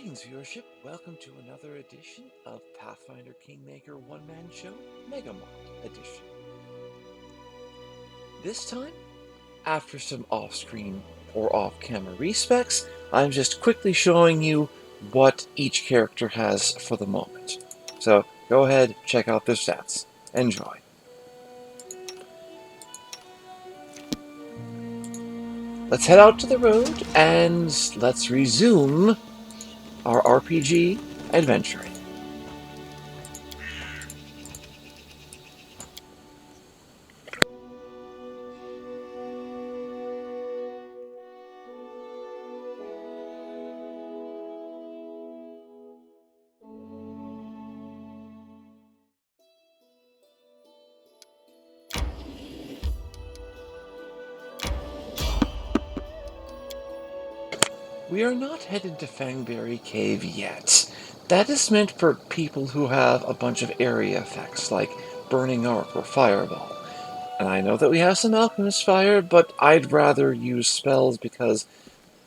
Greetings, viewership. Welcome to another edition of Pathfinder Kingmaker one-man show, Megamod edition. This time, after some off-screen or off-camera respecs, I'm just quickly showing you what each character has for the moment. So, go ahead, check out their stats. Enjoy. Let's head out to the road, and let's resume our RPG adventuring. We are not headed to Fangberry Cave yet. That is meant for people who have a bunch of area effects, like Burning Arc or Fireball. And I know that we have some Alchemist Fire, but I'd rather use spells because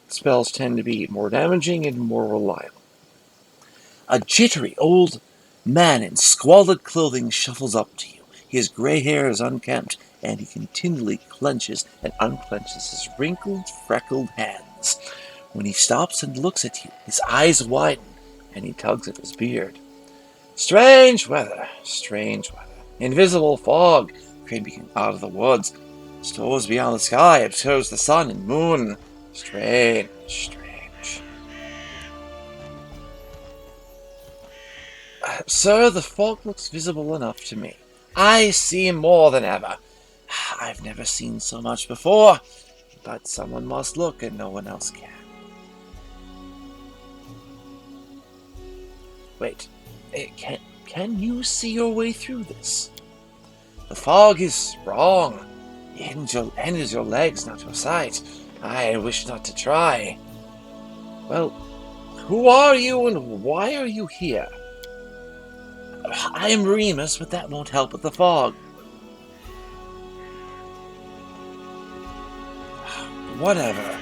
spells tend to be more damaging and more reliable. A jittery old man in squalid clothing shuffles up to you. His gray hair is unkempt, and he continually clenches and unclenches his wrinkled, freckled hands. When he stops and looks at you, his eyes widen, and he tugs at his beard. Strange weather, strange weather. Invisible fog creeping out of the woods. Stars beyond the sky obscures the sun and moon. Strange, strange. Sir, the fog looks visible enough to me. I see more than ever. I've never seen so much before, but someone must look and no one else can. Wait, can you see your way through this? The fog is strong. It hinders your legs, not your sight. I wish not to try. Well, who are you and why are you here? I am Remus, but that won't help with the fog. Whatever.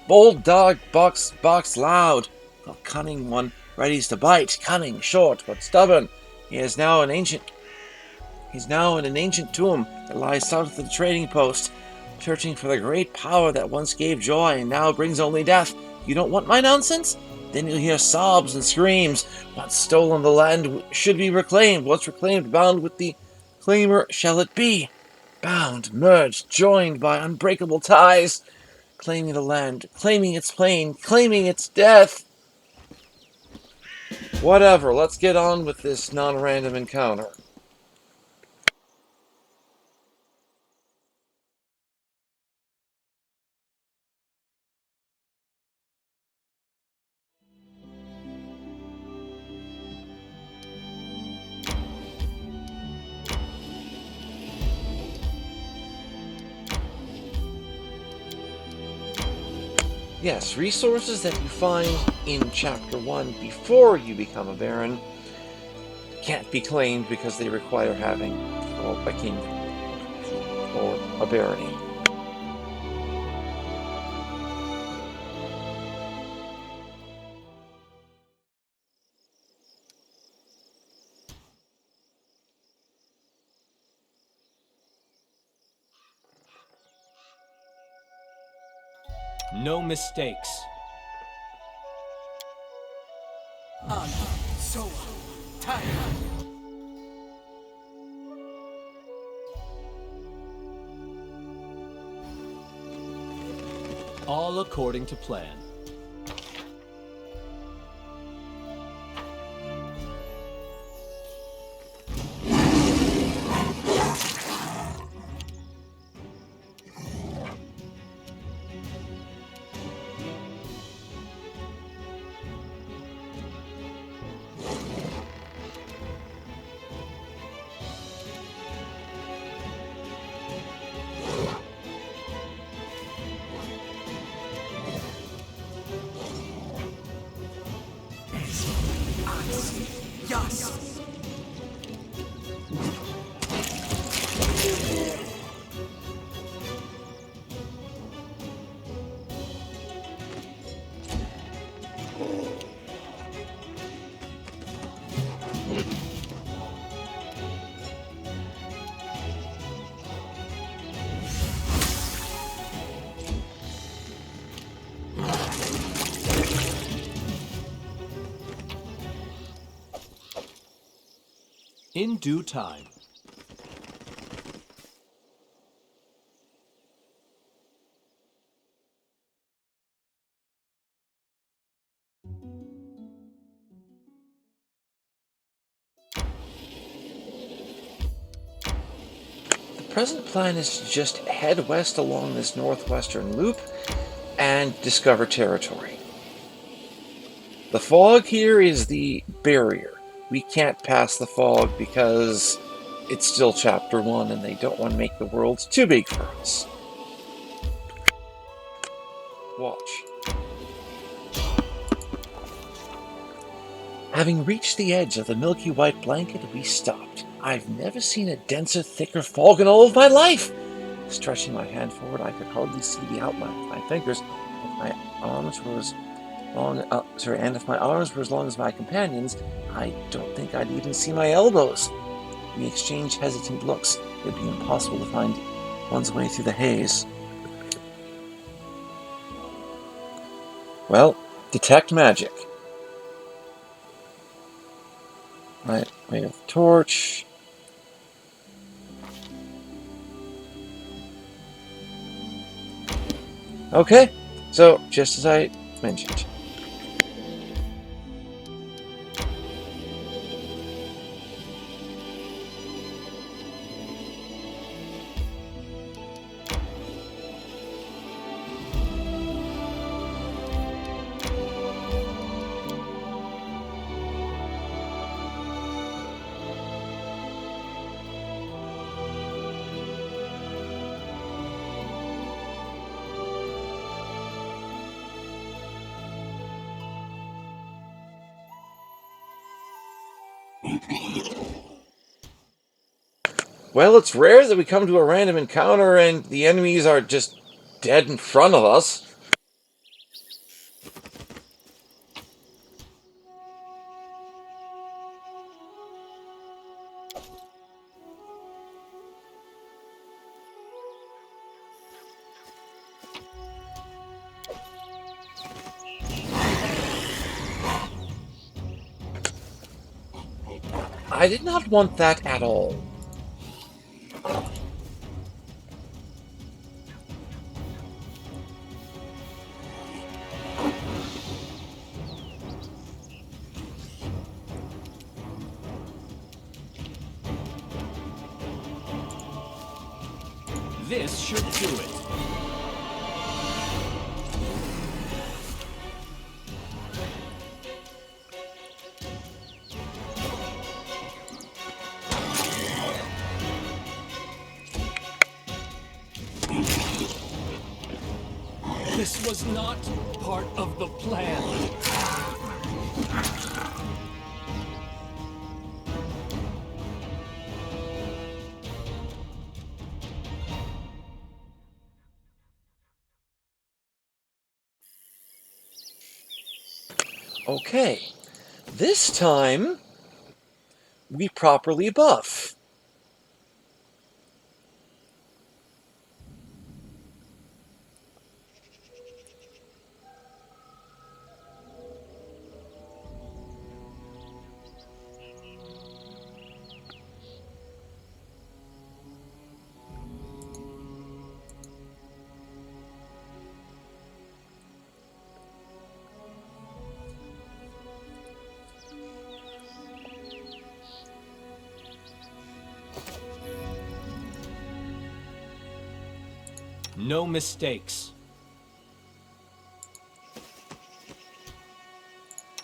Bold dog barks loud. A cunning one readies to bite. Cunning, short, but stubborn. He is now in an ancient tomb that lies south of the trading post, searching for the great power that once gave joy and now brings only death. You don't want my nonsense? Then you'll hear sobs and screams. Once stolen, the land should be reclaimed. Once reclaimed, bound with the claimer shall it be. Bound, merged, joined by unbreakable ties. Claiming the land, claiming its plane, claiming its death. Whatever, let's get on with this non-random encounter. Yes, resources that you find in Chapter 1 before you become a Baron can't be claimed because they require having a kingdom or a barony. No mistakes. All according to plan. In due time. The present plan is to just head west along this northwestern loop and discover territory. The fog here is the barrier. We can't pass the fog because it's still Chapter 1 and they don't want to make the world too big for us. Watch. Having reached the edge of the milky white blanket, we stopped. I've never seen a denser, thicker fog in all of my life. Stretching my hand forward, I could hardly see the outline of my fingers. If my arms were as long, and if my arms were as long as my companions, I don't think I'd even see my elbows. We exchanged hesitant looks. It'd be impossible to find one's way through the haze. Well, detect magic. Right, wave the torch. Okay, so just as I mentioned. Well, it's rare that we come to a random encounter and the enemies are just dead in front of us. I did not want that at all. This should do it. This was not part of the plan. Okay, this time we properly buff. No mistakes.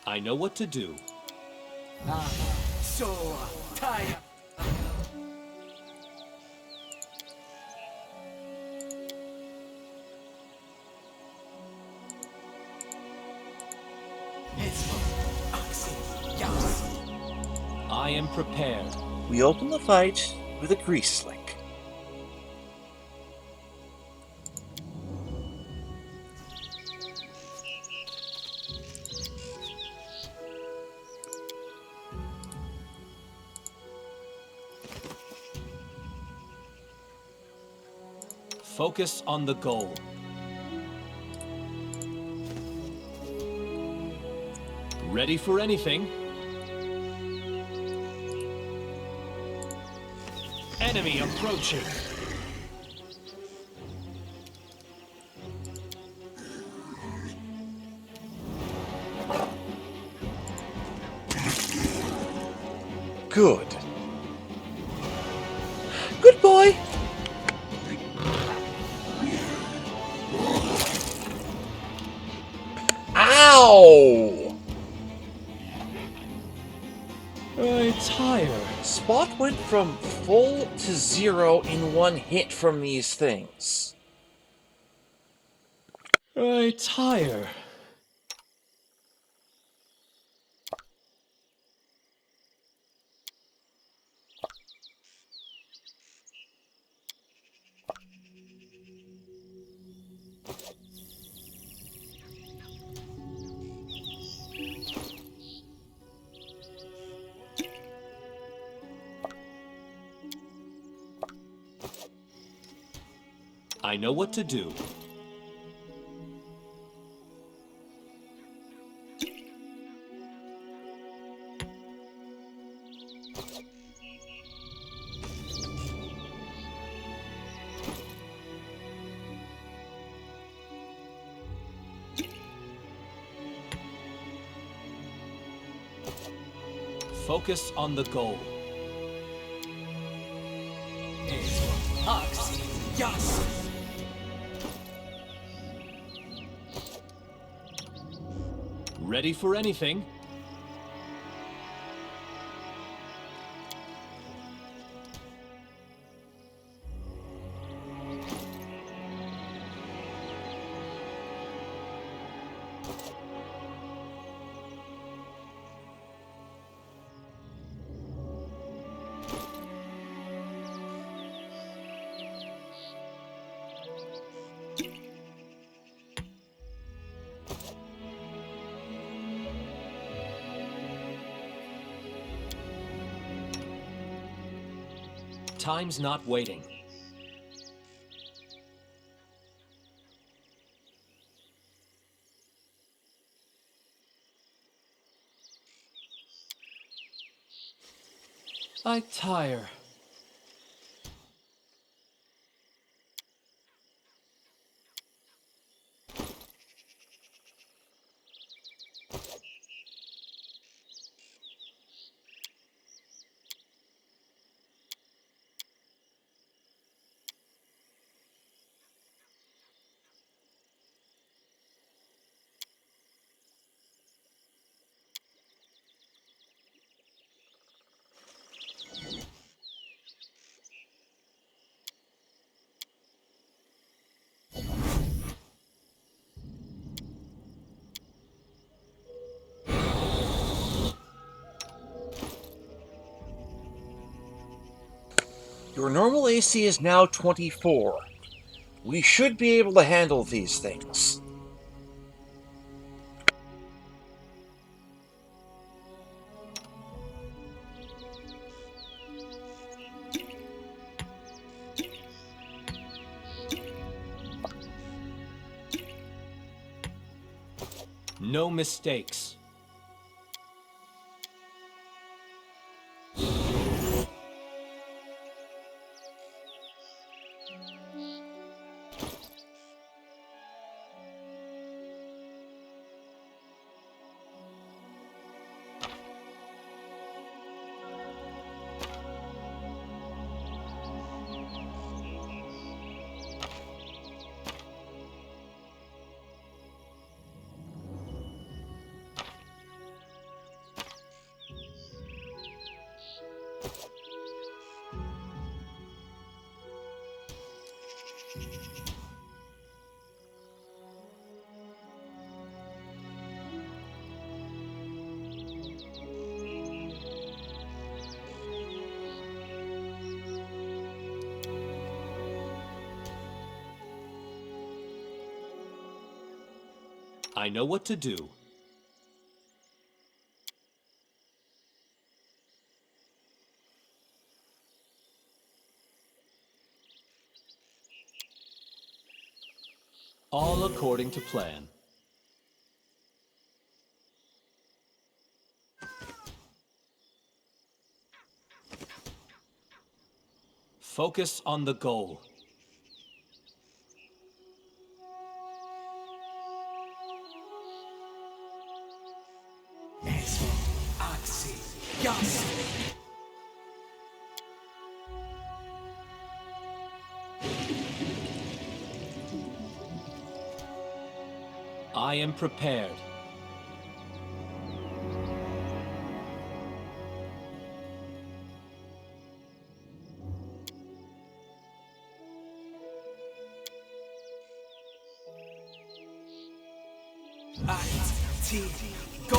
I know what to do. So tired. I am prepared. We open the fight with a grease slick. Focus on the goal. Ready for anything? Enemy approaching. Good. Good boy. Ow! I tire. Spot went from full to 0 in one hit from these things. I tire. I know what to do. Focus on the goal. Yes! Ready for anything? Time's not waiting. I tire. Your normal AC is now 24. We should be able to handle these things. No mistakes. I know what to do. All according to plan. Focus on the goal. I am prepared. Go!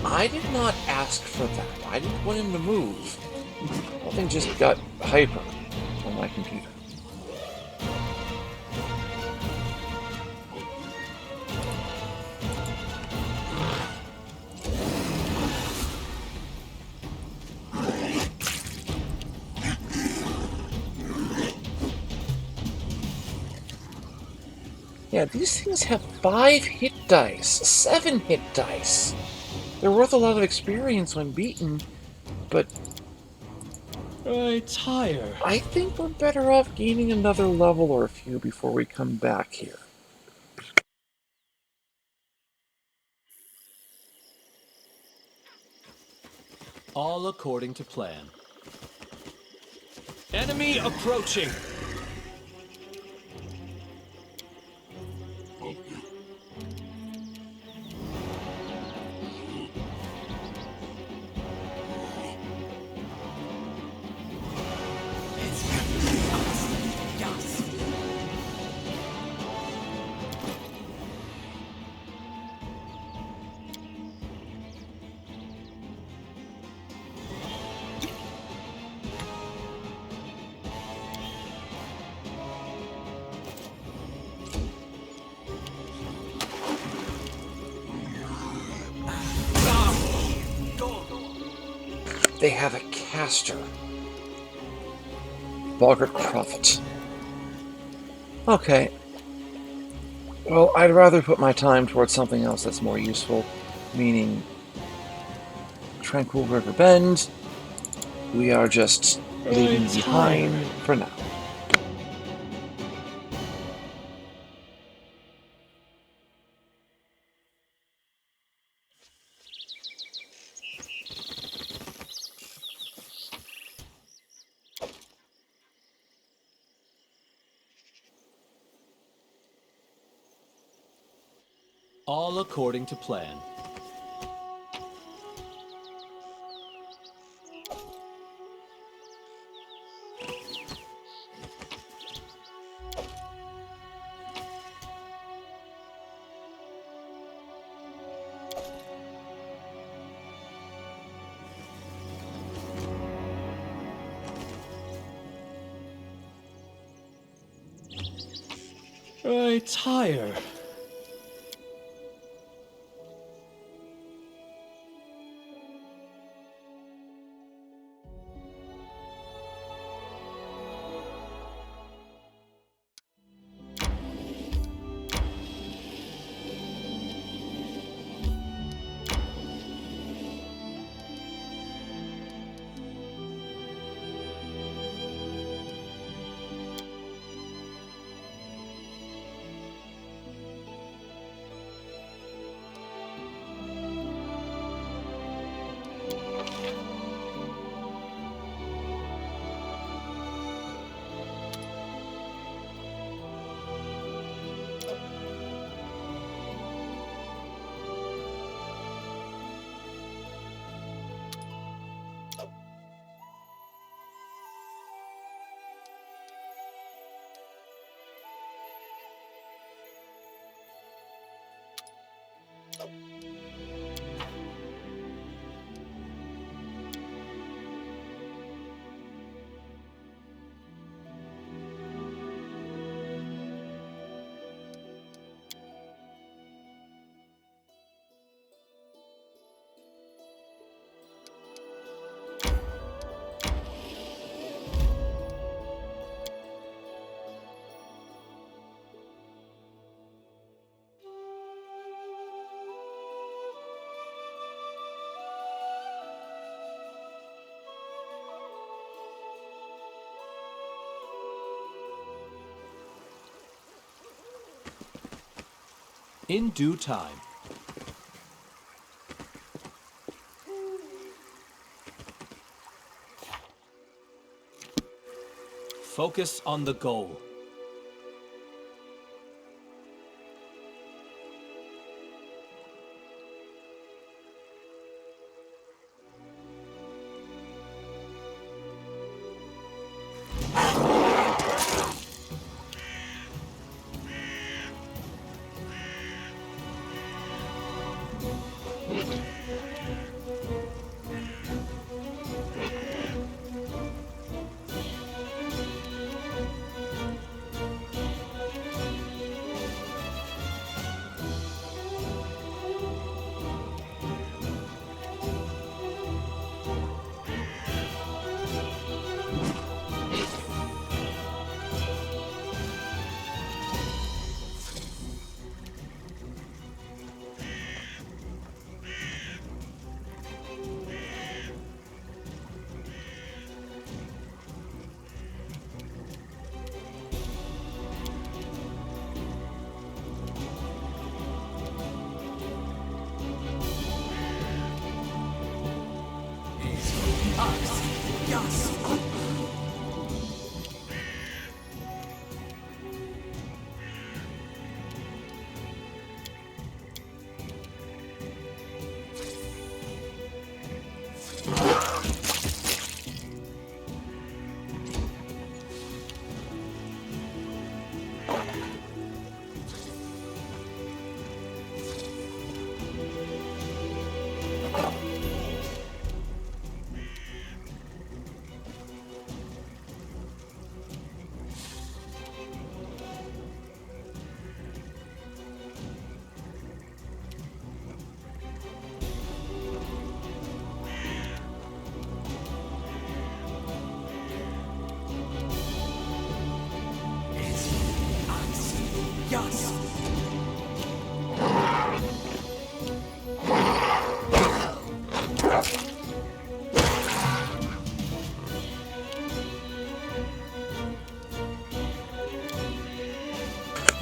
I did not ask for that. I didn't want him to move. Something just got hyper on my computer. Yeah, these things have 5 hit dice, 7 hit dice. They're worth a lot of experience when beaten, but I tire. I think we're better off gaining another level or a few before we come back here. All according to plan. Enemy approaching! They have a caster. Boggart Prophet. Okay. Well, I'd rather put my time towards something else that's more useful, meaning Tranquil River Bend. We are just leaving behind for now. All according to plan. I tire. In due time. Focus on the goal.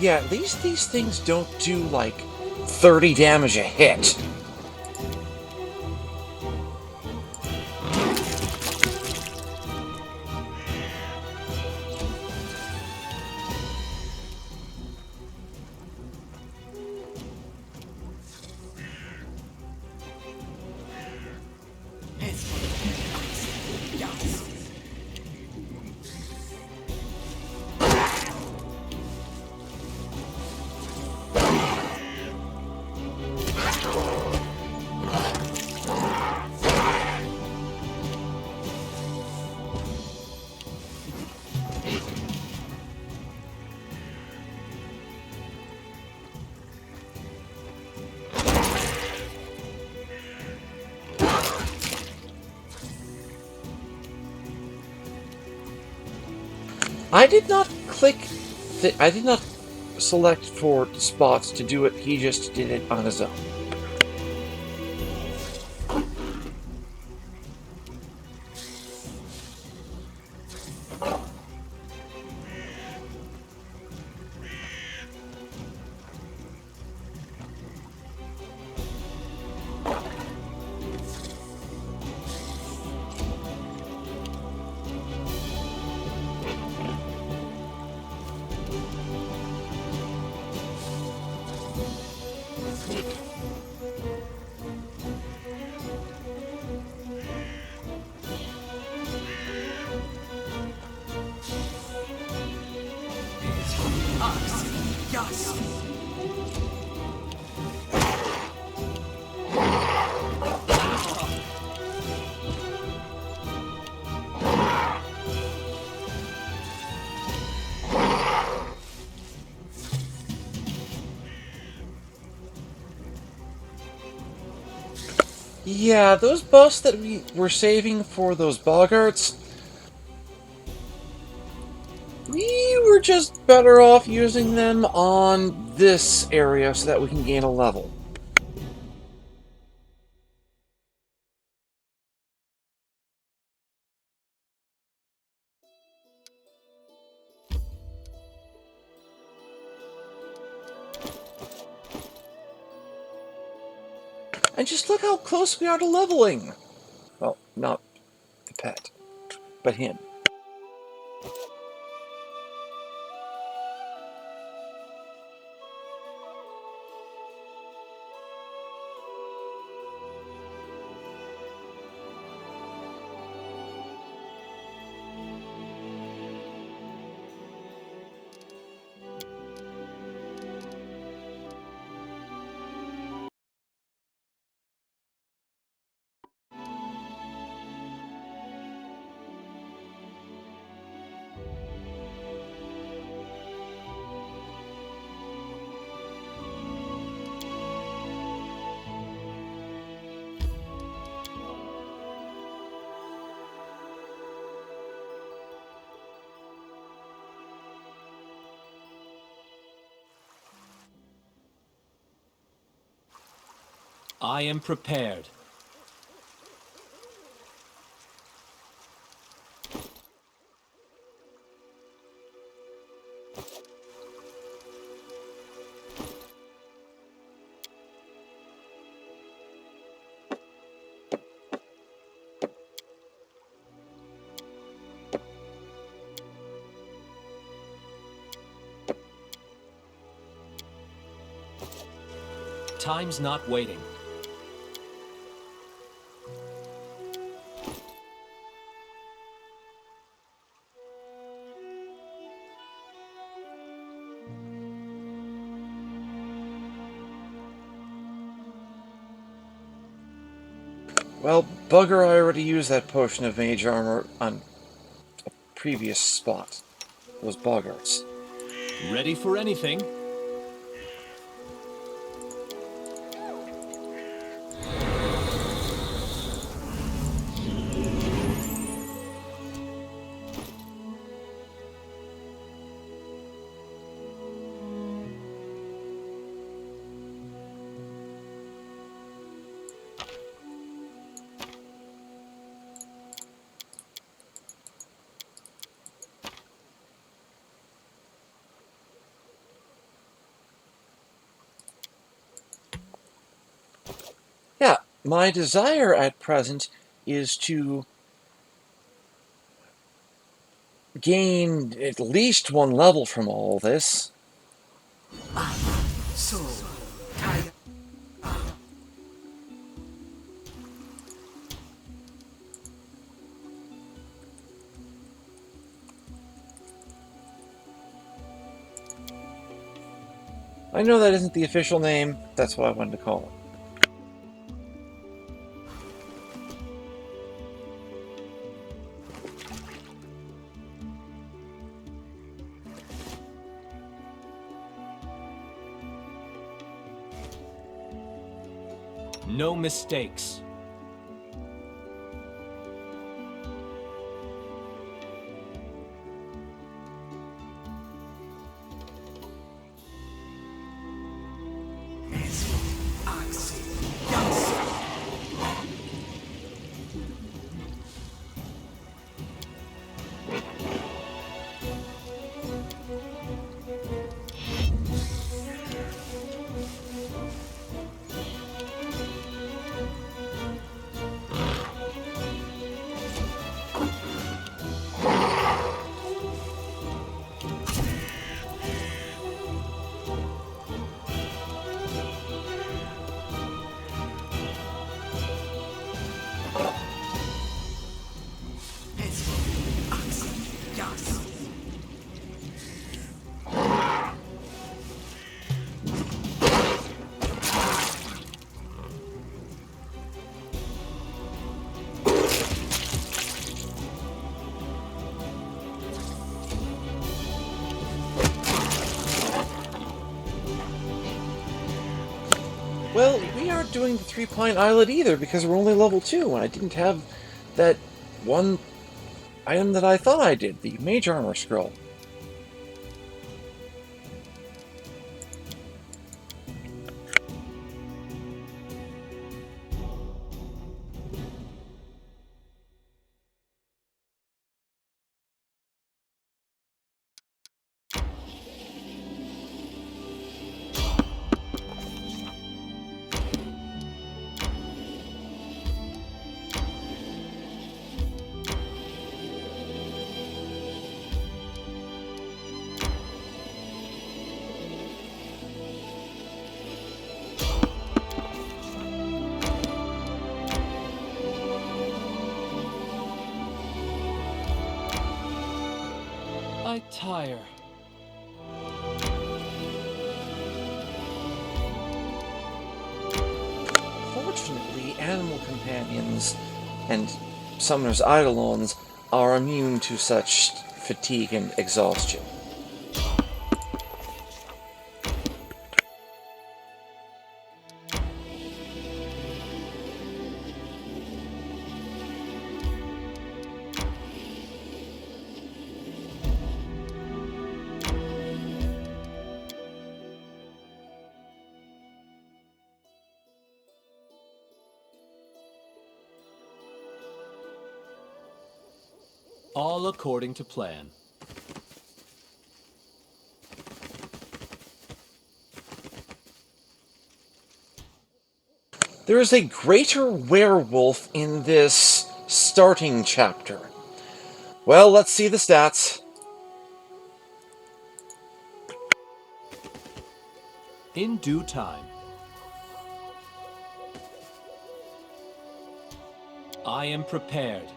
Yeah, at least these things don't do like 30 damage a hit. I did not click. I did not select for spots to do it. He just did it on his own. Yeah, those buffs that we were saving for those boggarts, we were just better off using them on this area so that we can gain a level. And just look how close we are to leveling. Well, not the pet, but him. I am prepared. Time's not waiting. Well, bugger, I already used that potion of mage armor on a previous spot. Those boggarts. Ready for anything? Yeah, my desire at present is to gain at least one level from all this. So tired. I know that isn't the official name, that's what I wanted to call it. No mistakes. Well, we aren't doing the Three Pine Islet either because we're only level 2, and I didn't have that one item that I thought I did, the Mage Armor Scroll. I tire. Fortunately, animal companions and summoners' eidolons are immune to such fatigue and exhaustion. All according to plan. There is a greater werewolf in this starting chapter. Well, let's see the stats. In due time. I am prepared.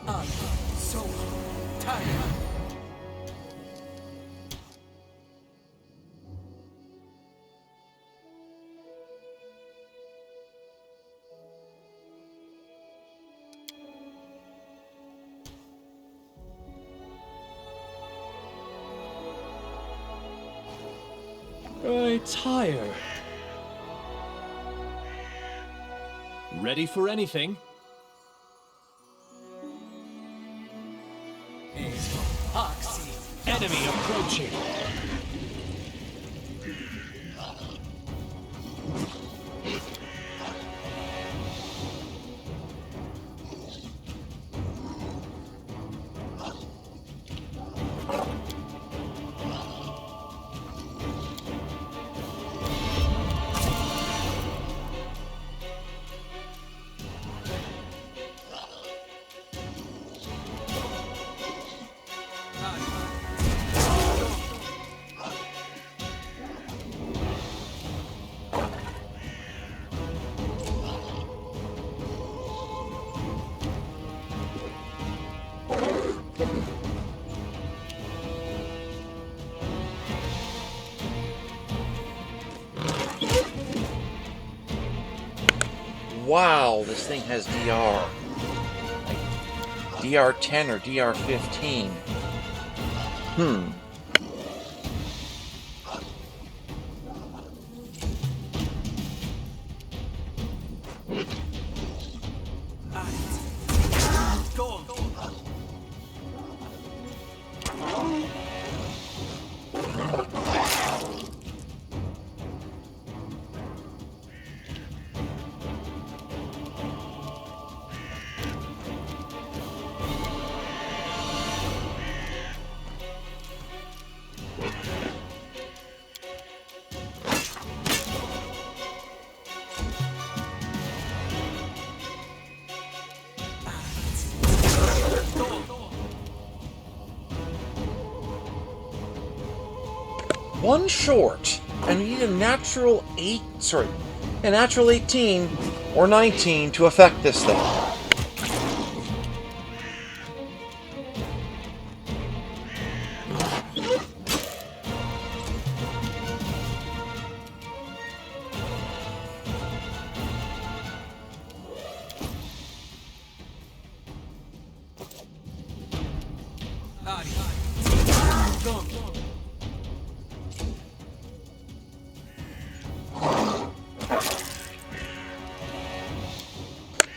I'm so tired. I tire. Ready for anything? Oxy. Enemy approaching. Wow, this thing has DR. Like DR10 or DR15. Hmm. Go. One short, and we need a natural 18 or 19 to affect this thing.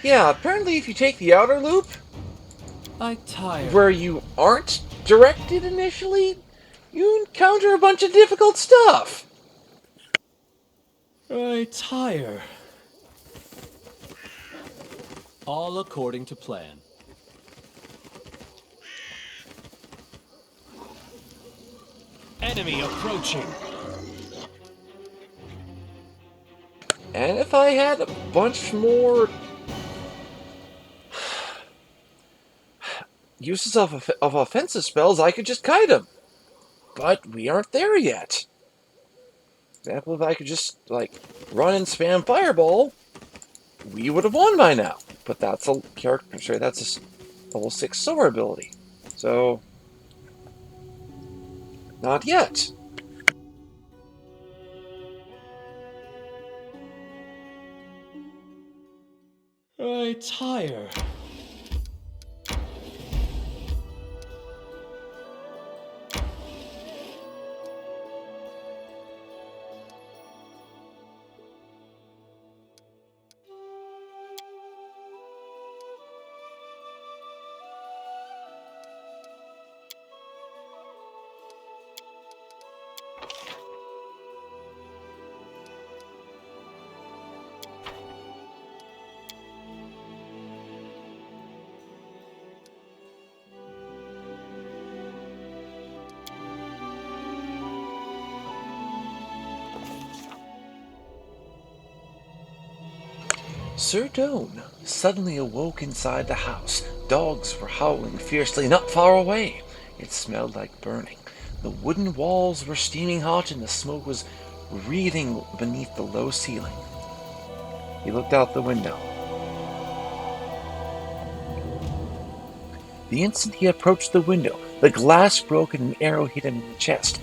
Yeah, apparently if you take the outer loop, I tire. where you aren't directed initially, you encounter a bunch of difficult stuff. I tire. All according to plan. Enemy approaching. And if I had a bunch more uses of offensive spells, I could just kite them. But we aren't there yet. For example, if I could just, like, run and spam Fireball, we would have won by now. But that's a character, sorry, that's a level 6 Soar ability. So, not yet. I tire. Sir Doan suddenly awoke inside the house. Dogs were howling fiercely not far away. It smelled like burning. The wooden walls were steaming hot and the smoke was wreathing beneath the low ceiling. He looked out the window. The instant he approached the window, the glass broke and an arrow hit him in the chest.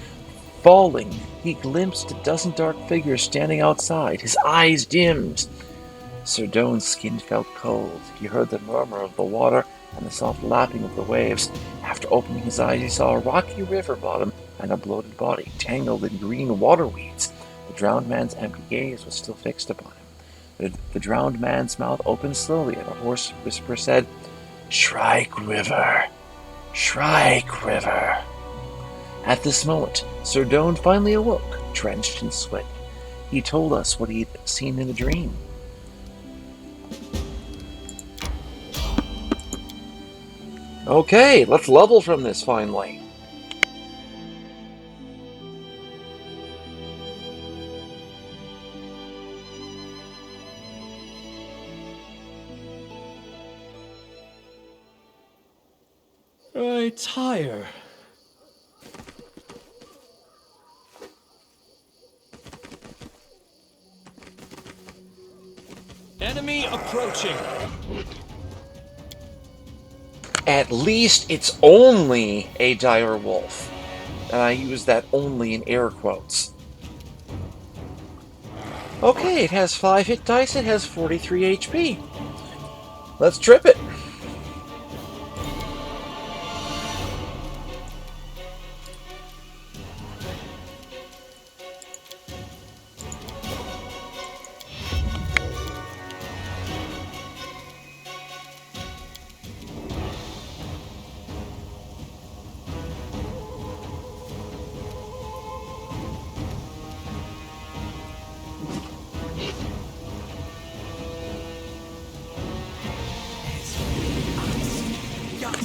Falling, he glimpsed a dozen dark figures standing outside. His eyes dimmed. Sir Doan's skin felt cold. He heard the murmur of the water and the soft lapping of the waves. After opening his eyes, he saw a rocky river bottom and a bloated body, tangled in green water weeds. The drowned man's empty gaze was still fixed upon him. The drowned man's mouth opened slowly, and a hoarse whisper said, "Shrike River! Shrike River!" At this moment, Sir Doan finally awoke, drenched in sweat. He told us what he'd seen in the dream. Okay, let's level from this finally. I tire. Enemy approaching. At least it's only a dire wolf. And I use that only in air quotes. Okay, it has 5 hit dice, it has 43 HP. Let's trip it.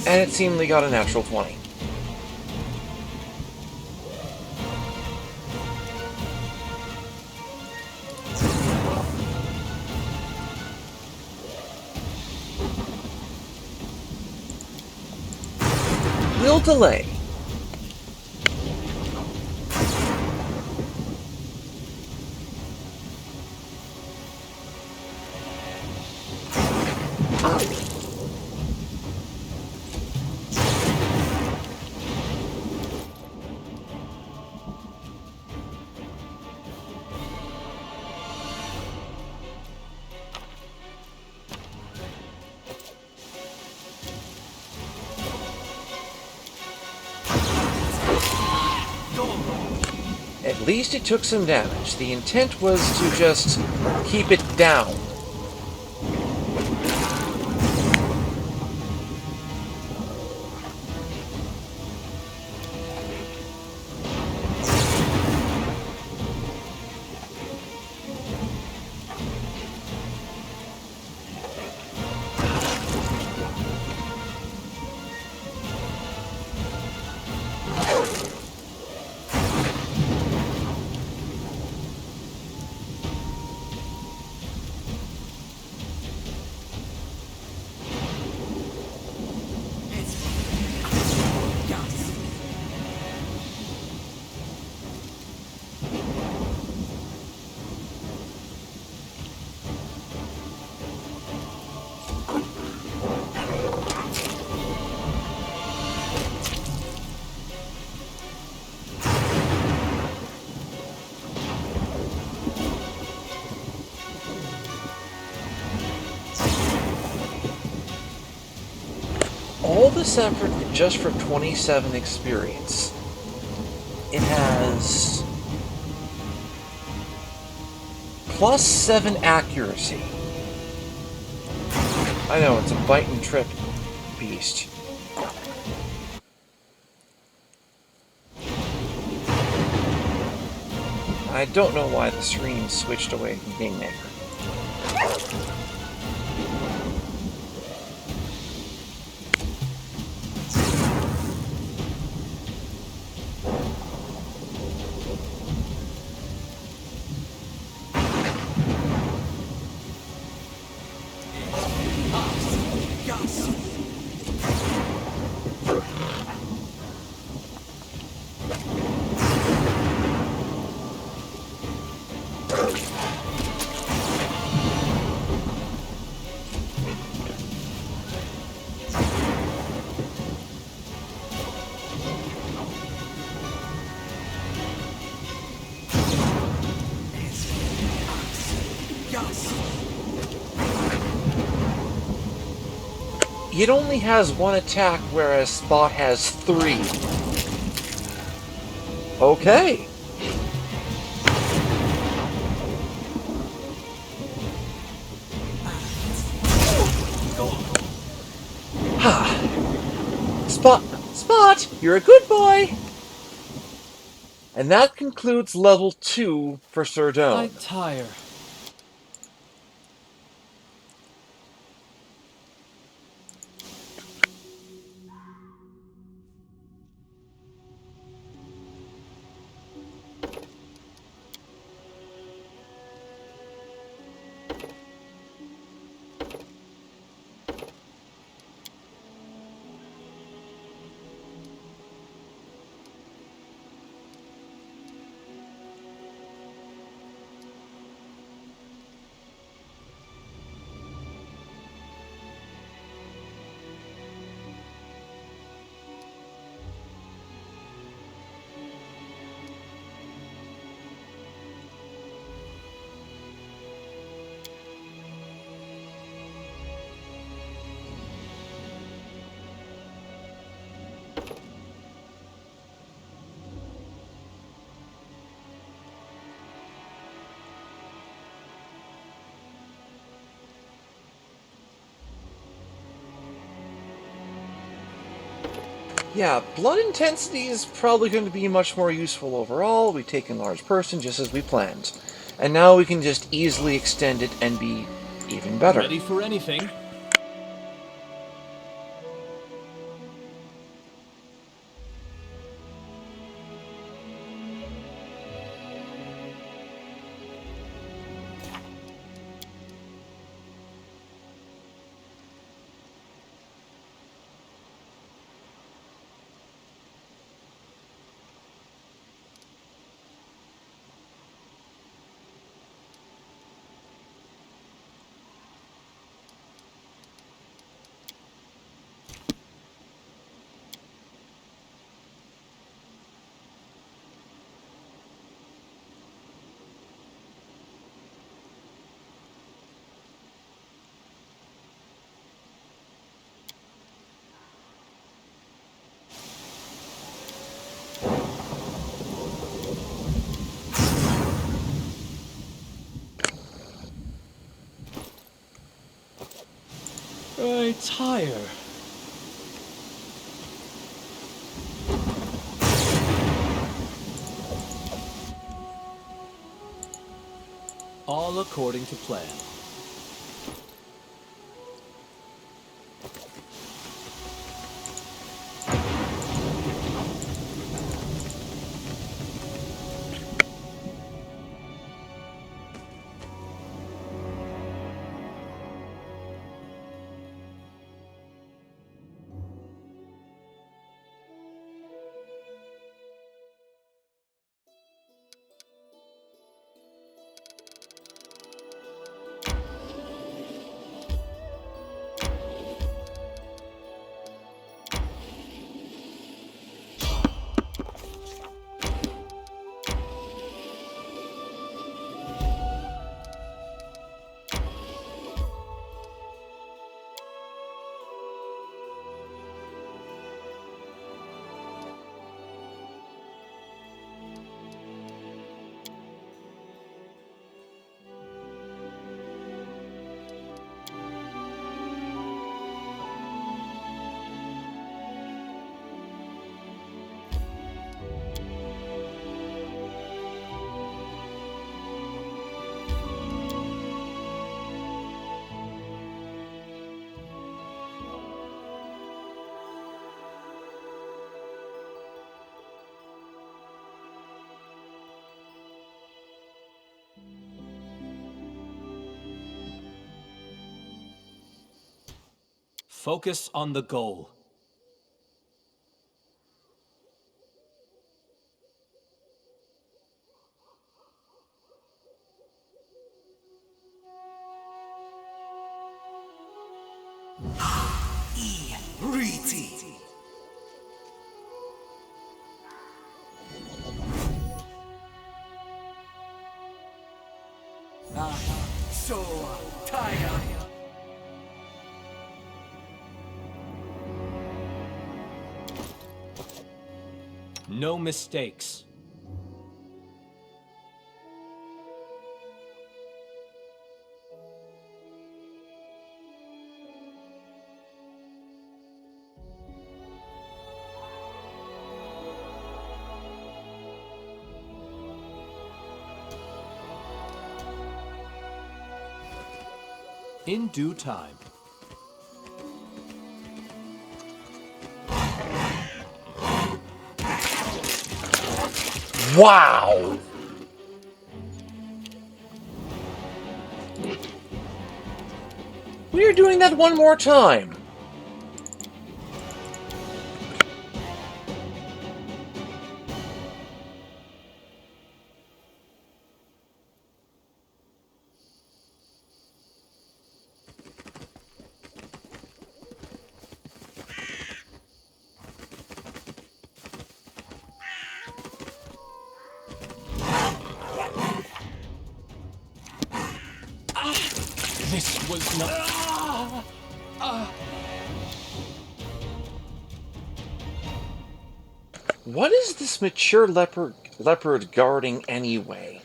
And it seemingly got a natural 20. We'll delay. At least it took some damage. The intent was to just keep it down. all this effort just for 27 experience. It has +7 accuracy. I know, it's a bite and trip beast. I don't know why the screen switched away from Kingmaker. It only has one attack, whereas Spot has 3. Okay. Spot, you're a good boy. And that concludes level 2 for Sir I Doan. tire. Yeah, blood intensity is probably going to be much more useful overall. We take enlarged person just as we planned. And now we can just easily extend it and be even better. Ready for anything? I tire. All according to plan. Focus on the goal. Riti. So tired. No mistakes. In due time. Wow! We are doing that one more time. This was not... What is this mature leopard guarding anyway?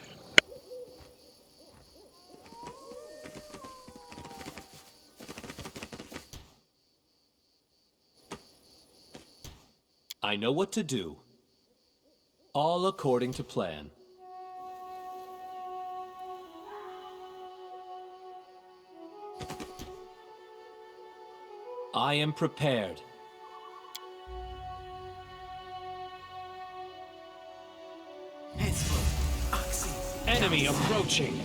I know what to do. All according to plan. I am prepared. Henceforth, Oxy. Enemy approaching.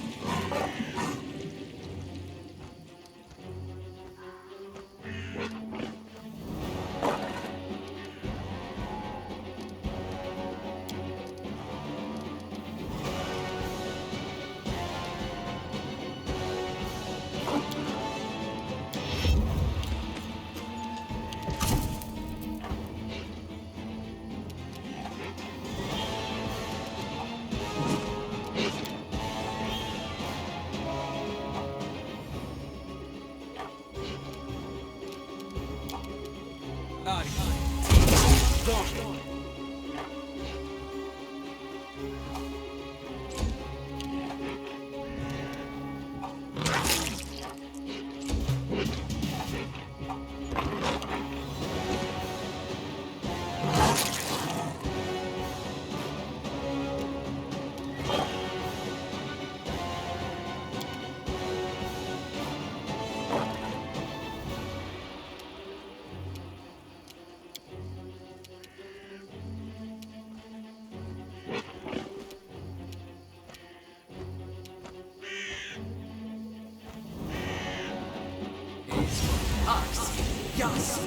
Oxy. Yas.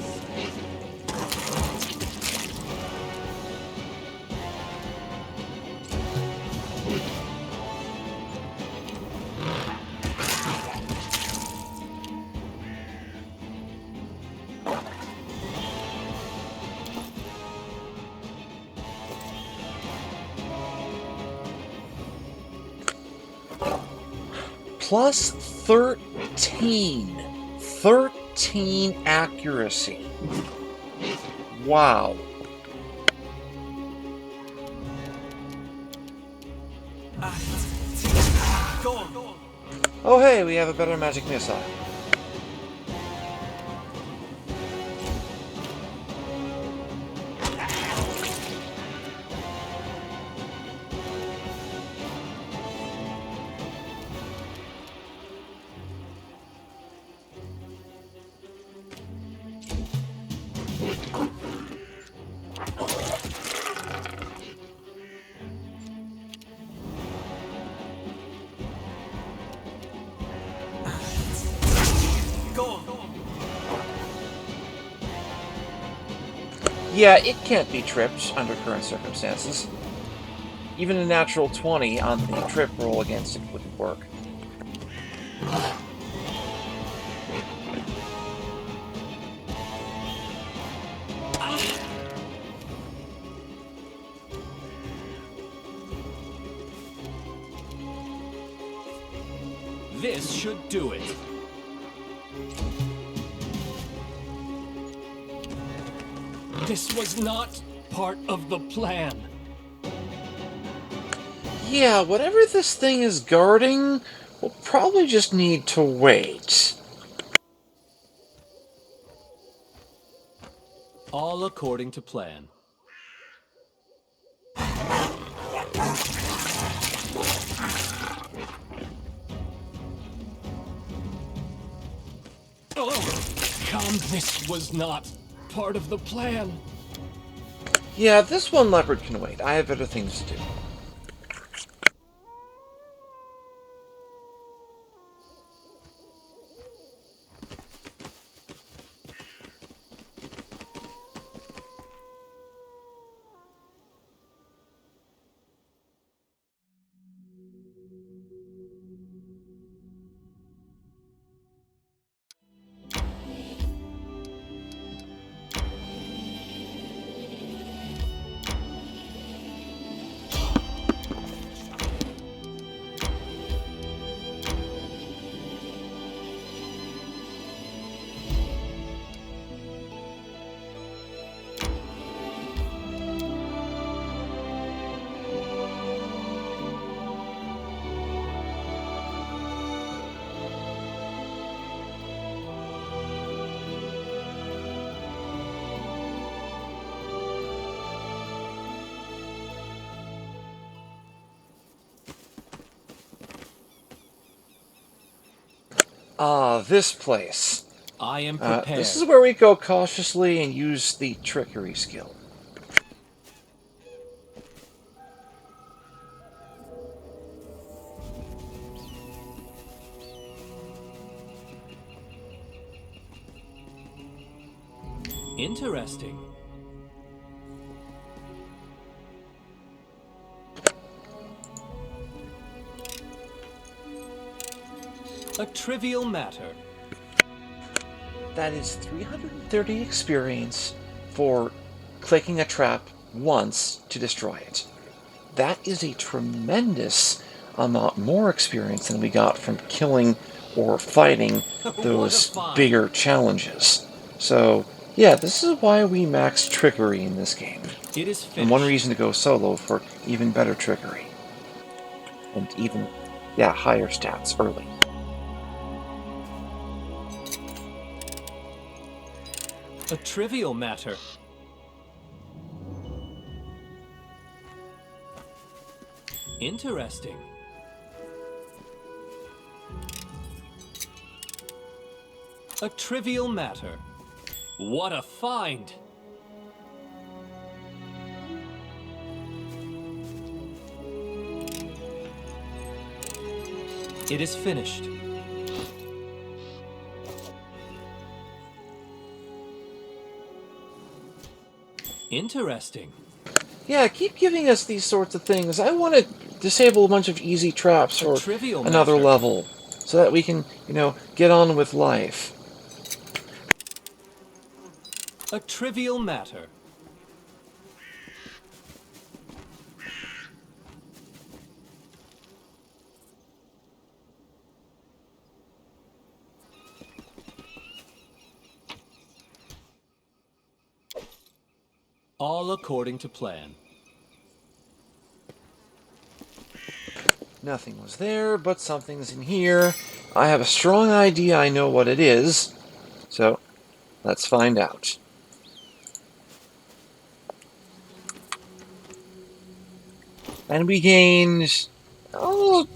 Plus 13. 13 accuracy. Wow. Go. Oh hey, we have a better magic missile. Go. Yeah, it can't be tripped under current circumstances. Even a natural 20 on the trip roll against it wouldn't work. This should do it. This was not part of the plan. Yeah, whatever this thing is guarding, we'll probably just need to wait. All according to plan. Oh, come, this was not part of the plan. Yeah, this one leopard can wait. I have better things to do. Ah, this place. I am prepared. This is where we go cautiously and use the trickery skill. Interesting. A trivial matter. That is 330 experience for clicking a trap once to destroy it. That is a tremendous amount more experience than we got from killing or fighting those bigger challenges. So, yeah, this is why we max trickery in this game. It is finished. And one reason to go solo for even better trickery. And even, yeah, higher stats early. A trivial matter. Interesting. A trivial matter. What a find! It is finished. Interesting. Yeah, keep giving us these sorts of things. I want to disable a bunch of easy traps for another matter. level, so that we can, get on with life. A trivial matter. All according to plan. Nothing was there, but something's in here. I have a strong idea I know what it is, so let's find out. And we gained,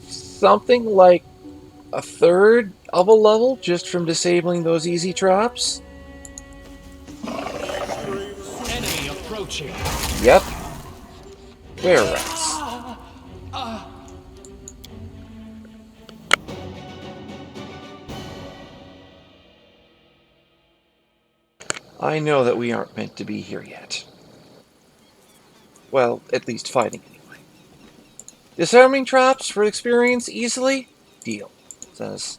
something like a third of a level just from disabling those easy traps. Enemy approaching. Yep. Were rats. I know that we aren't meant to be here yet. Well, at least fighting anyway. Disarming traps for experience easily? Deal, says.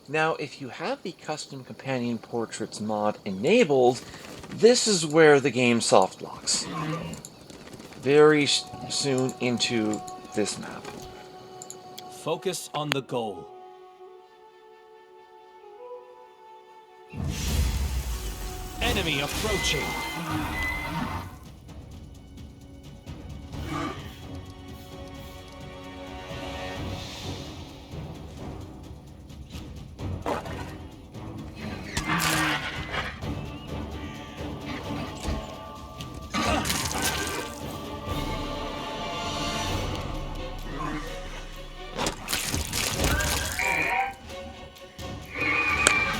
Now, if you have the custom companion portraits mod enabled, this is where the game soft locks. Very soon into this map. Focus on the goal. Enemy approaching.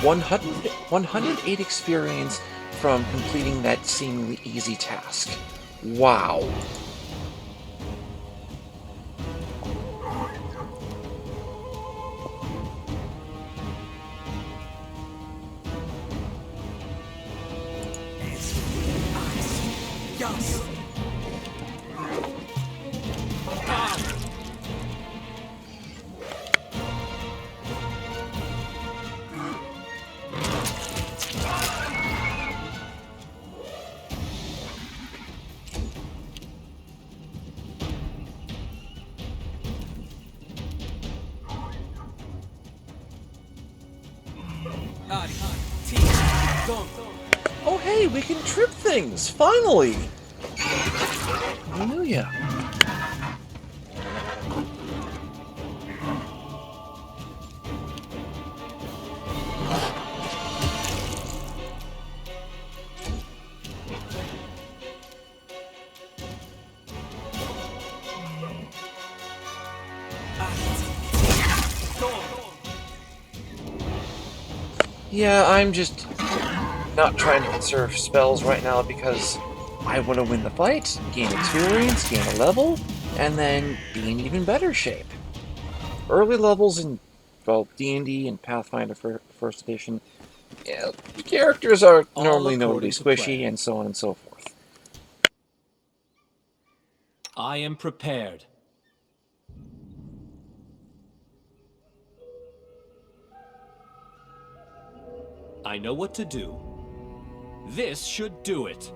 One 108 experience from completing that seemingly easy task. Wow. Yes. Ari, T, don't. Oh hey, we can trip things! Finally! Hallelujah. Yeah, I'm just not trying to conserve spells right now because I want to win the fight, gain experience, gain a level, and then be in even better shape. Early levels in, well, D&D and Pathfinder First Edition, yeah, the characters are All normally known to be according to squishy plan. and so on and so forth. I am prepared. I know what to do. This should do it.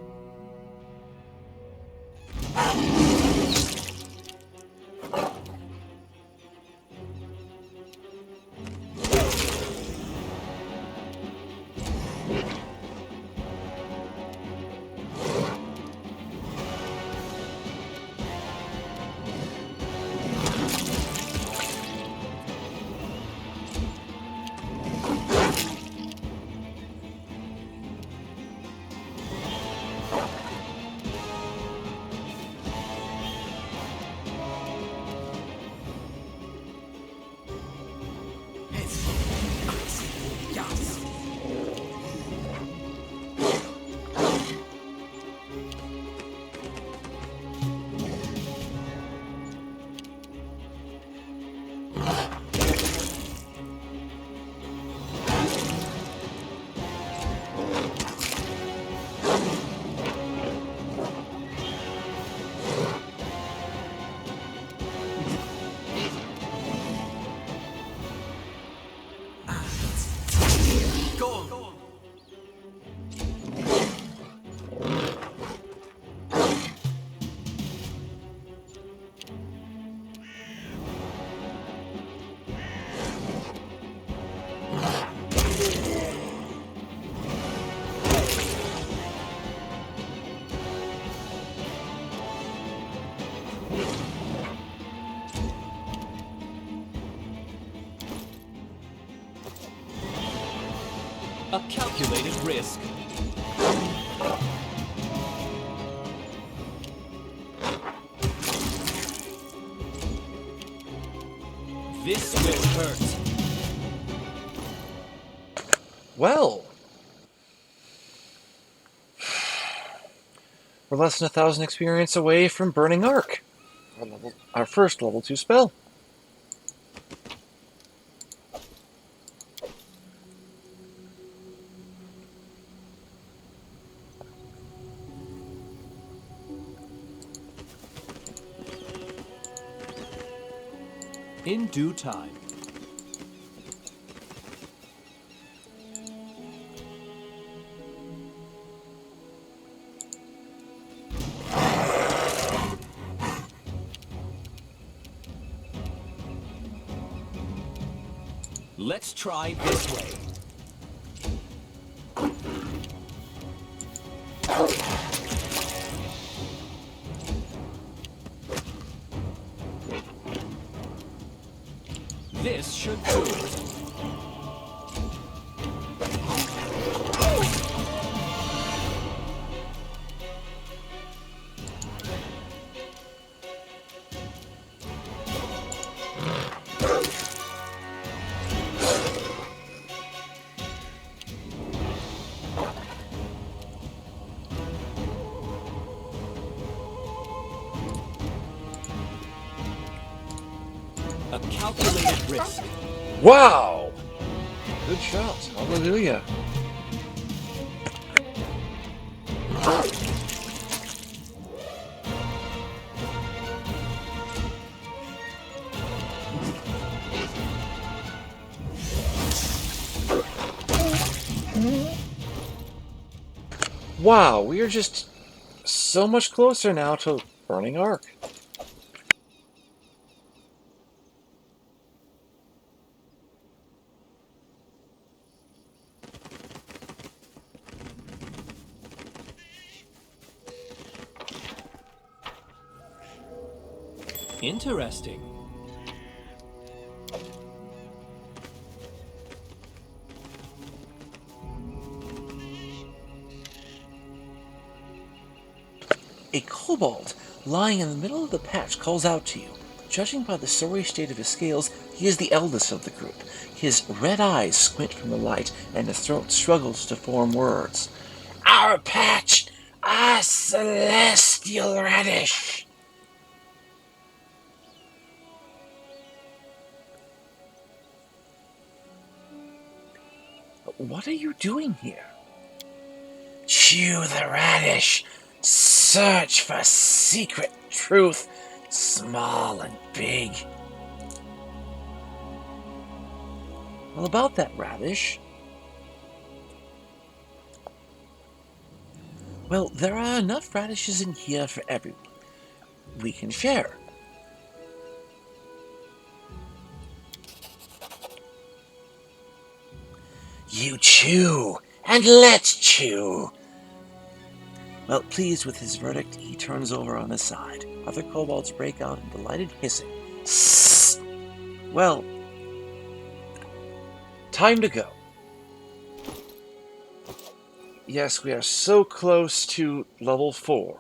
A calculated risk. This will hurt. Well, we're less than 1,000 experience away from Burning Arc, our first level 2 spell. In due time. Let's try this way. This should do it. A calculated risk. Wow! Good shot. Hallelujah. Wow, we are just so much closer now to Burning Arc. Interesting. A kobold lying in the middle of the patch calls out to you. Judging by the sorry state of his scales, he is the eldest of the group. His red eyes squint from the light, and his throat struggles to form words. Our patch! Our celestial radish! What are you doing here? Chew the radish. Search for secret truth, small and big. Well, about that radish. Well, there are enough radishes in here for everyone. We can share. You chew, and let's chew. Well, pleased with his verdict, he turns over on his side. Other kobolds break out in delighted hissing. Sss. Well, time to go. Yes, we are so close to level 4.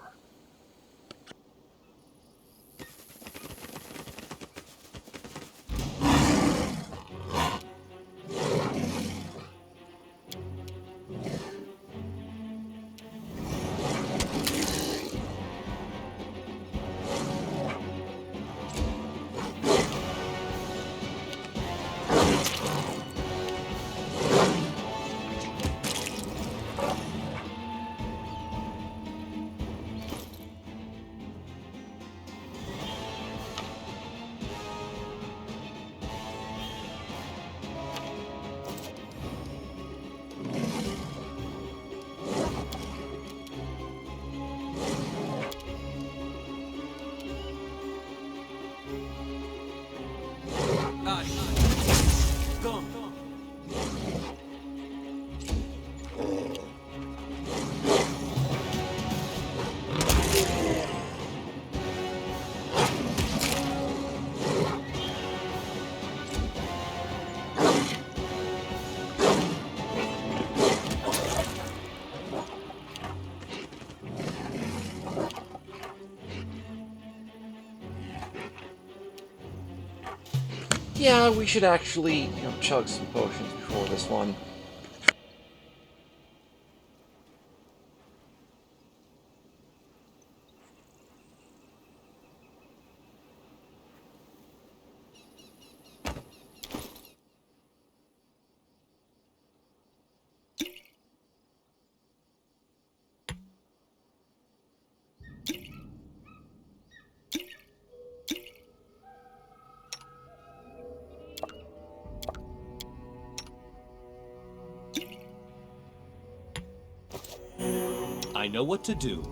Yeah, we should actually, chug some potions before this one. I know what to do.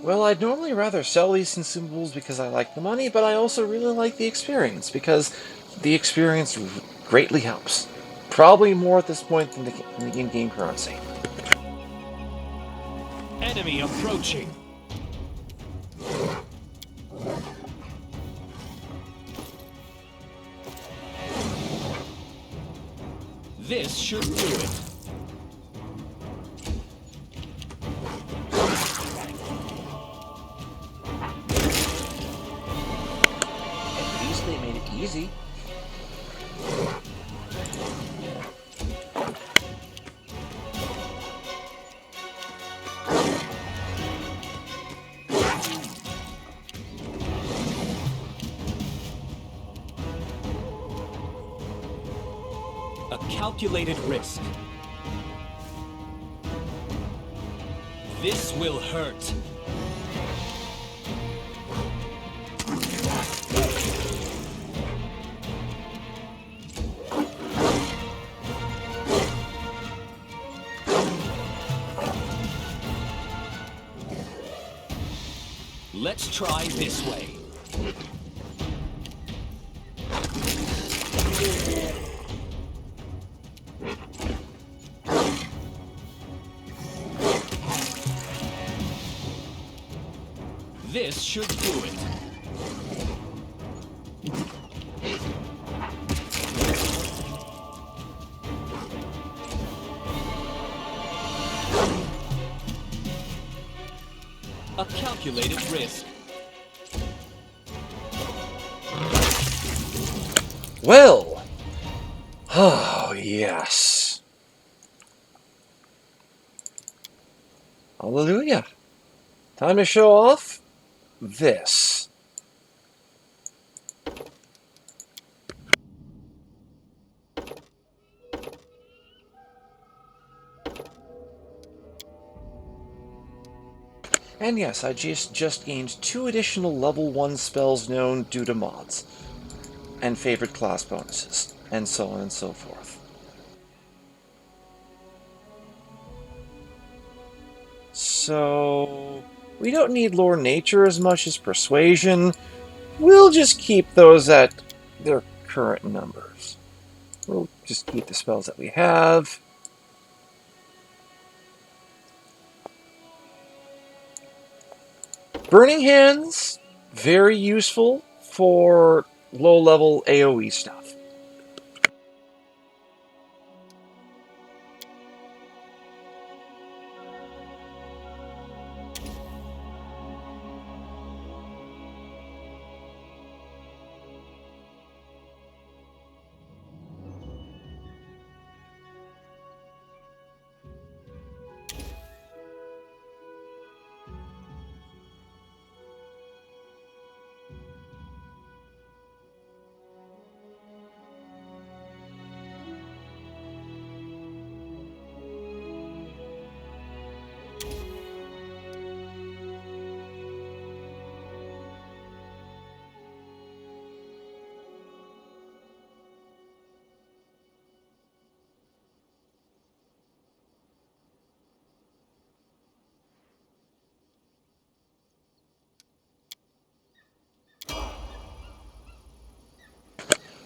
Well, I'd normally rather sell these consumables because I like the money, but I also really like the experience because the experience greatly helps. Probably more at this point than the in-game currency. Enemy approaching. This should do it. At least they made it easy. A calculated risk. This will hurt. Let's try this way. This should do it. A calculated risk. Well, oh yes. Hallelujah. Time to show off this. And yes, I just gained 2 additional level 1 spells known due to mods, and favorite class bonuses, and so on and so forth. So, we don't need lore nature as much as persuasion. We'll just keep those at their current numbers. We'll just keep the spells that we have. Burning Hands, very useful for low-level AoE stuff.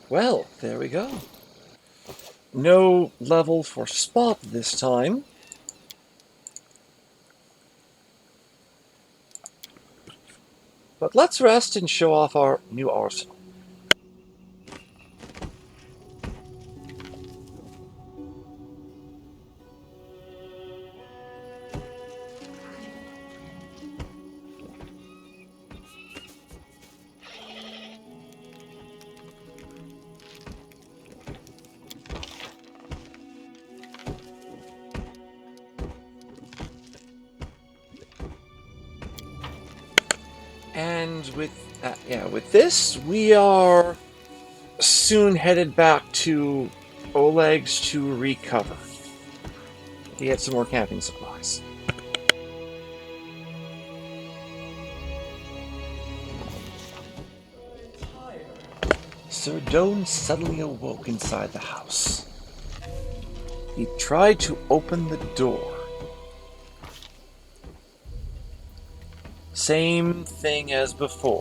Well, there we go. No level for spot this time. But let's rest and show off our new arsenal. And with this, we are soon headed back to Oleg's to recover. To get some more camping supplies. Sir Doan suddenly awoke inside the house. He tried to open the door. Same thing as before.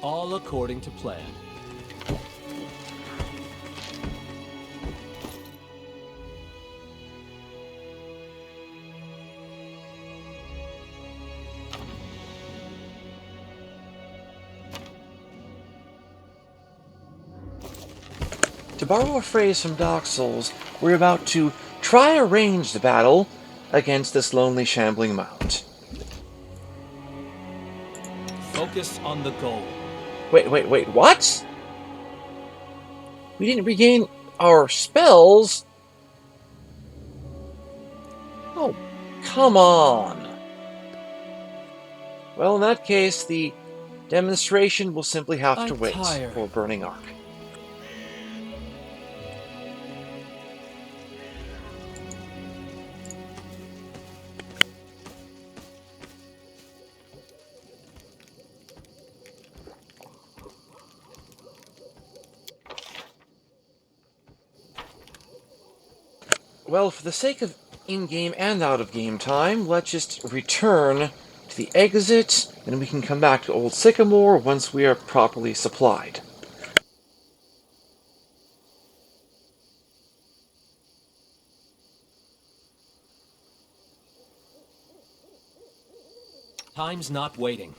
All according to plan. To borrow a phrase from Dark Souls, we're about to try a ranged battle against this lonely shambling mount. Focus on the goal. Wait, what? We didn't regain our spells? Oh, come on. Well, in that case, the demonstration will simply have to I'm wait tired. for Burning Arc. Well, for the sake of in-game and out-of-game time, let's just return to the exit, and we can come back to Old Sycamore once we are properly supplied. Time's not waiting.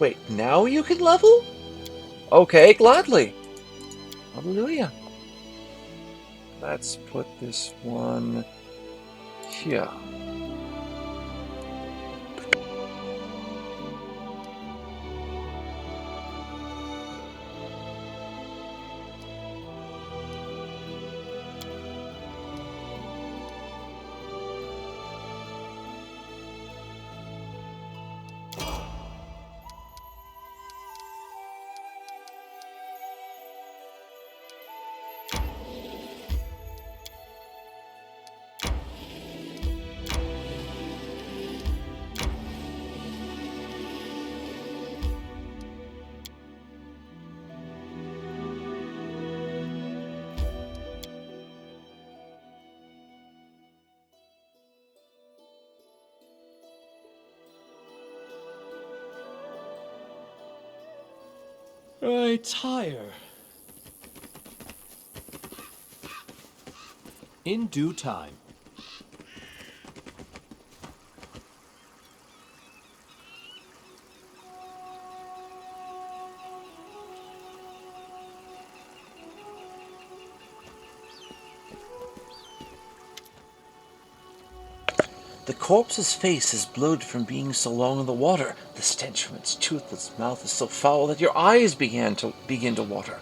Wait, now you can level? Okay, gladly. Hallelujah. Let's put this one here. I tire. In due time. The corpse's face is blood from being so long in the water. The stench from its toothless mouth is so foul that your eyes begin to water.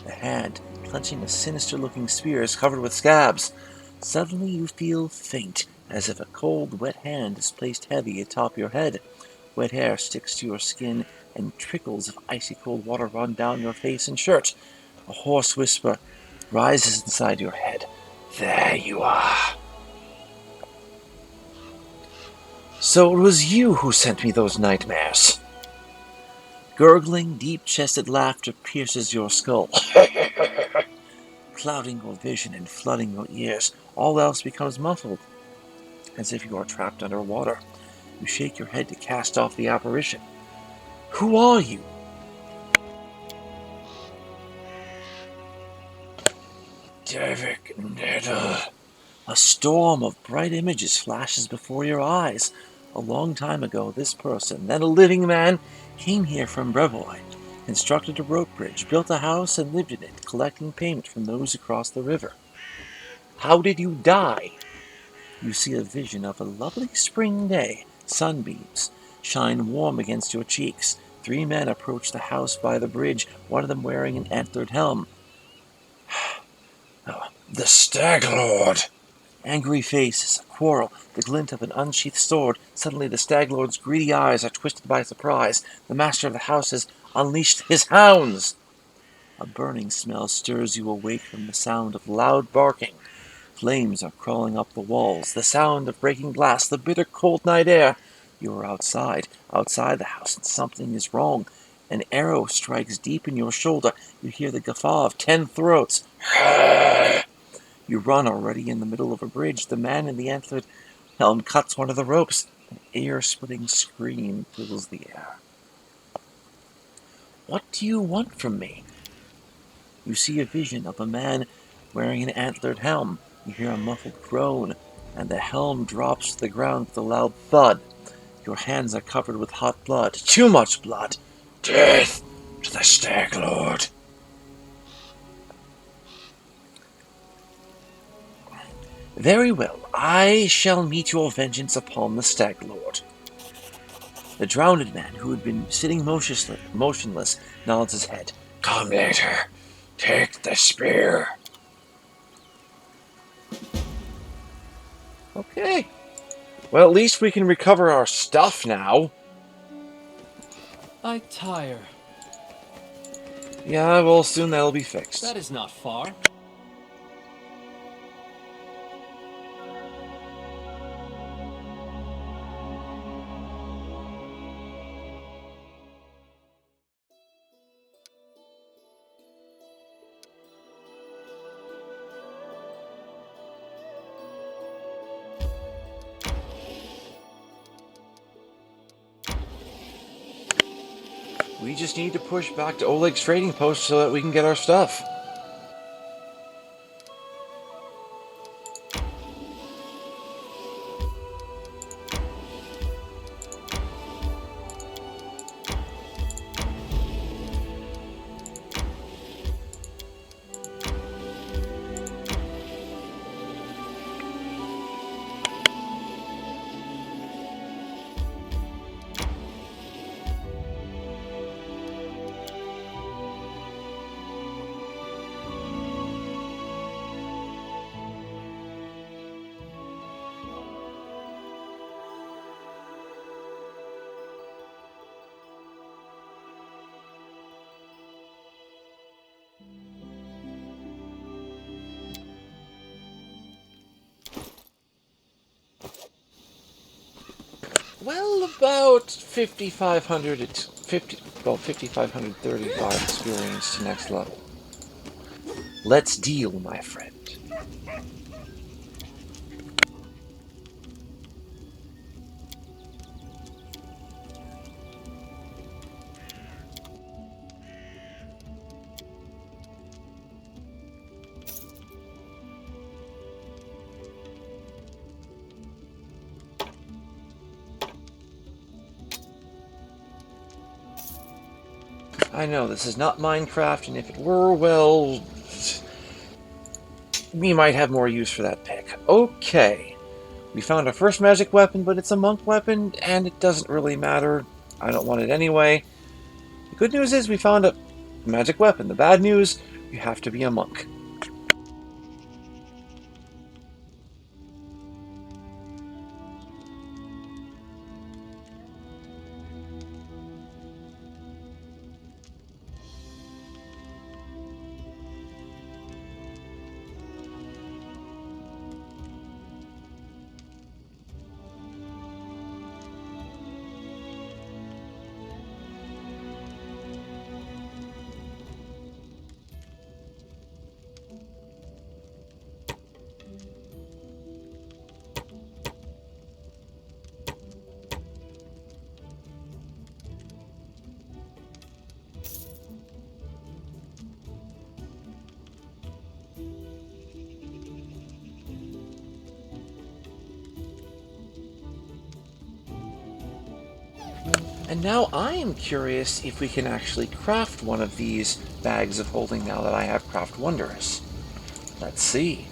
The hand, clenching a sinister-looking spear, is covered with scabs. Suddenly you feel faint, as if a cold, wet hand is placed heavy atop your head. Wet hair sticks to your skin, and trickles of icy cold water run down your face and shirt. A hoarse whisper rises inside your head. There you are. So it was you who sent me those nightmares. Gurgling, deep-chested laughter pierces your skull, clouding your vision and flooding your ears. All else becomes muffled, as if you are trapped underwater. You shake your head to cast off the apparition. Who are you? Derek Neda. A storm of bright images flashes before your eyes. A long time ago, this person, then a living man, came here from Brevoy, constructed a rope bridge, built a house, and lived in it, collecting payment from those who crossed the river. How did you die? You see a vision of a lovely spring day. Sunbeams shine warm against your cheeks. 3 men approach the house by the bridge, one of them wearing an antlered helm. The Stag Lord! Angry faces, a quarrel, the glint of an unsheathed sword. Suddenly the Stag Lord's greedy eyes are twisted by surprise. The master of the house has unleashed his hounds. A burning smell stirs you awake from the sound of loud barking. Flames are crawling up the walls, the sound of breaking glass, the bitter cold night air. You are outside the house, and something is wrong. An arrow strikes deep in your shoulder. You hear the guffaw of 10 throats. You run already in the middle of a bridge. The man in the antlered helm cuts one of the ropes. An ear-splitting scream fills the air. What do you want from me? You see a vision of a man wearing an antlered helm. You hear a muffled groan, and the helm drops to the ground with a loud thud. Your hands are covered with hot blood. Too much blood! Death to the Stag Lord! Very well, I shall meet your vengeance upon the Stag Lord. The drowned man, who had been sitting motionless, nods his head. Come later. Take the spear. Okay. Well, at least we can recover our stuff now. I tire. Yeah, well, soon that'll be fixed. That is not far. We just need to push back to Oleg's trading post so that we can get our stuff. Well, about 5,535 experience to next level. Let's deal, my friend. I know, this is not Minecraft, and if it were, well, we might have more use for that pick. Okay. We found our first magic weapon, but it's a monk weapon, and it doesn't really matter. I don't want it anyway. The good news is we found a magic weapon. The bad news, you have to be a monk. And now I am curious if we can actually craft one of these bags of holding now that I have Craft Wondrous. Let's see.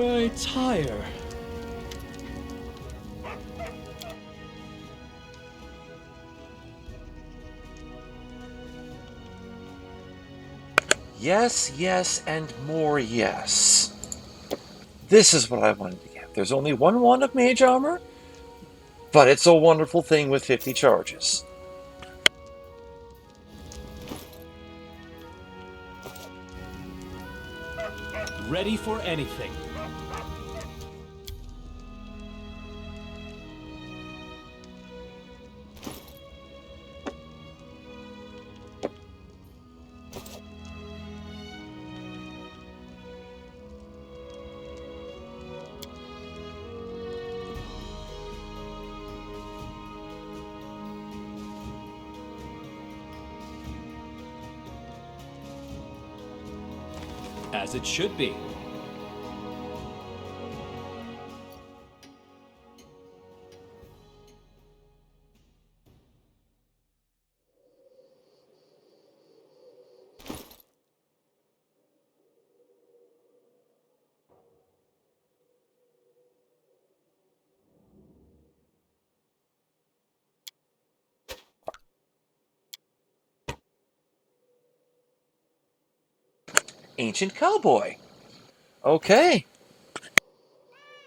I tire. Yes, yes, and more yes. This is what I wanted to get. There's only one wand of mage armor, but it's a wonderful thing with 50 charges. Ready for anything. As it should be. Ancient cowboy. Okay,